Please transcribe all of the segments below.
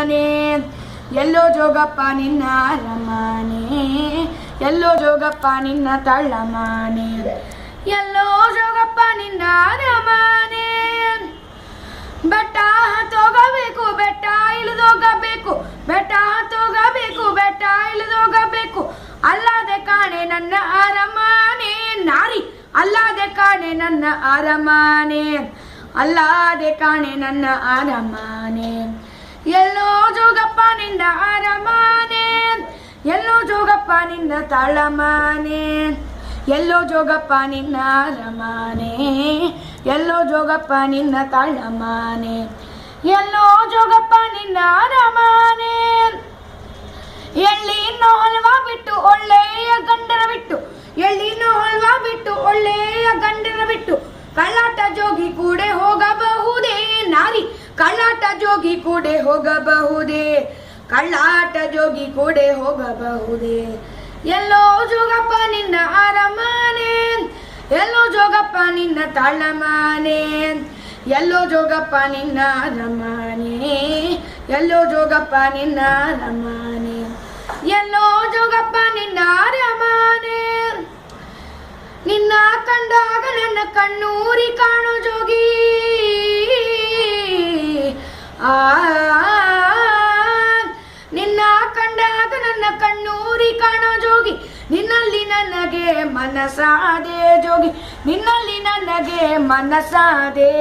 ಅರಮಾನೆ ಎಲ್ಲೋ ಜೋಗಪ್ಪ ನಿನ್ನ ಅರಮಾನೆ ಎಲ್ಲೋ ಜೋಗಪ್ಪ ನಿನ್ನ ತಳ್ಳಮಾನೆ ಎಲ್ಲೋ ಜೋಗಪ್ಪ ನಿನ್ನ ಅರಮಾನೆ ಬೆಟ್ಟ ಹತ್ತೋಗಬೇಕು ಬೆಟ್ಟ ಇಳಿದೋಗಬೇಕು ಬೆಟ್ಟ ಹತ್ತೋಗಬೇಕು ಬೆಟ್ಟ ಇಳಿದೋಗಬೇಕು ಅಲ್ಲದೆ ಕಾಣೆ ನನ್ನ ಅರಮಾನೆ ನಾರಿ ಅಲ್ಲದೆ ಕಾಣೆ ನನ್ನ ಅರಮಾನೆ ಅಲ್ಲದೆ ಕಾಣೆ ನನ್ನ ಅರಮಾನೆ ಎಲ್ಲೋ ಜೋಗಪ್ಪ ನಿನ್ನ ಅರಮಾನೆ ಎಲ್ಲೋ ಜೋಗಪ್ಪ ನಿನ್ನ ತಾಳಮಾನೆ ಎಲ್ಲೋ ಜೋಗಪ್ಪ ನಿನ್ನ ಅರಮಾನೆ ಎಲ್ಲೋ ಜೋಗಪ್ಪ ನಿನ್ನ ತಾಳಮಾನೆ ಎಲ್ಲೋ ಜೋಗಪ್ಪ ನಿನ್ನ ಅರಮಾನೆ ಎಳ್ಳಿನ ಹಲ್ವಾ ಬಿಟ್ಟು ಒಳ್ಳೆಯ ಗಂಡನ ಬಿಟ್ಟು ಎಳ್ಳಿನ ಹಲ್ವಾ ಬಿಟ್ಟು ಒಳ್ಳೆಯ ಗಂಡನ ಬಿಟ್ಟು ಕಳ್ಳಾಟ ಜೋಗಿ ಕೂಡ ಹೋಗಬಹುದೇ ನಾರಿ ಕಳ್ಳಾಟ ಜೋಗಿ ಕೂಡ ಹೋಗಬಹುದೇ ಕಳ್ಳಾಟ ಜೋಗಿ ಕೂಡ ಹೋಗಬಹುದೇ ಎಲ್ಲೋ ಜೋಗಪ್ಪ ನಿನ್ನ ಅರಮಾನೆ ಎಲ್ಲೋ ಜೋಗಪ್ಪ ನಿನ್ನ ತಾಳಮಾನೆ ಎಲ್ಲೋ ಜೋಗಪ್ಪ ನಿನ್ನ ಅರಮಾನೆ ಎಲ್ಲೋ ಜೋಗಪ್ಪ ನಿನ್ನ ಅರಮಾನೆ ಎಲ್ಲೋ ಜೋಗಪ್ಪ ನಿನ್ನ ಅರಮಾನೆ ನಿನ್ನ ಕಂಡಾಗ ನನ್ನ ಕಣ್ಣೂರಿ ಕಾಣೋ ಜೋಗಿ ನಿನ್ನ ಕಂಡಾಗ ನನ್ನ ಕಣ್ಣೂರಿ ಕಾಣೋ ಜೋಗಿ ನಿನ್ನಲ್ಲಿ ನನಗೆ ಮನಸಾದೆ ಜೋಗಿ ನಿನ್ನಲ್ಲಿ ನನಗೆ ಮನಸಾದೆ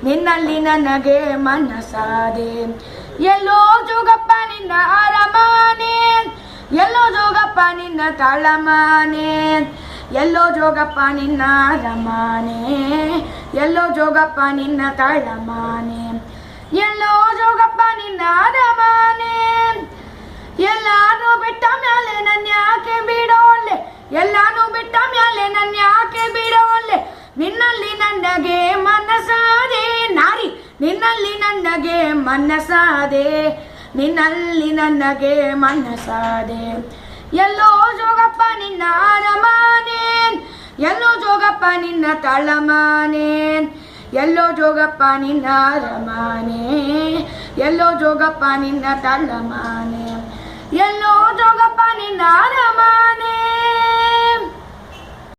ನಿನ್ನಲ್ಲಿ ನನಗೆ ಮನಸಾದೆ ಎಲ್ಲೋ ಜೋಗಪ್ಪ ನಿನ್ನ ಅರಮಾನೆ ಎಲ್ಲೋ ಜೋಗಪ್ಪ ನಿನ್ನ ತಾಳಮಾನೆ ಎಲ್ಲೋ ಜೋಗಪ್ಪ ನಿನ್ನ ಅರಮಾನೆ ಎಲ್ಲೋ ಜೋಗಪ್ಪ ನಿನ್ನ ತಾಳಮಾನೆ ಎಲ್ಲೋ ಜೋಗಪ್ಪ ನಿನ್ನ ಅರಮಾನೆ ಎಲ್ಲಾನು ಬಿಟ್ಟ ಮ್ಯಾಲೆ ನನ್ನ ಯಾಕೆ ಬಿಡೋಲ್ಲೆ ಎಲ್ಲಾನು ಬಿಟ್ಟ ಮ್ಯಾಲೆ ನನ್ನ ಯಾಕೆ ಬಿಡೋಲ್ಲೆ ನಿನ್ನಲ್ಲಿ ನನಗೆ ಮನಸಾದೆ ನಾರಿ ನಿನ್ನಲ್ಲಿ ನನಗೆ ಮನಸಾದೆ ನಿನ್ನಲ್ಲಿ ನನಗೆ ಮನಸಾದೆ ಎಲ್ಲೋ ಜೋಗಪ್ಪ ನಿನ್ನ ಅರಮಾನೆ ಎಲ್ಲೋ ಜೋಗಪ್ಪ ನಿನ್ನ ತಾಳಮಾನೆ ಎಲ್ಲೋ ಜೋಗಪ್ಪ ನಿನ್ನ ಅರಮಾನೆ ಎಲ್ಲೋ ಜೋಗಪ್ಪ ನಿನ್ನ ತಾಳಮಾನೆ ಎಲ್ಲೋ ಜೋಗಪ್ಪ ನಿನ್ನ ಅರಮಾನೆ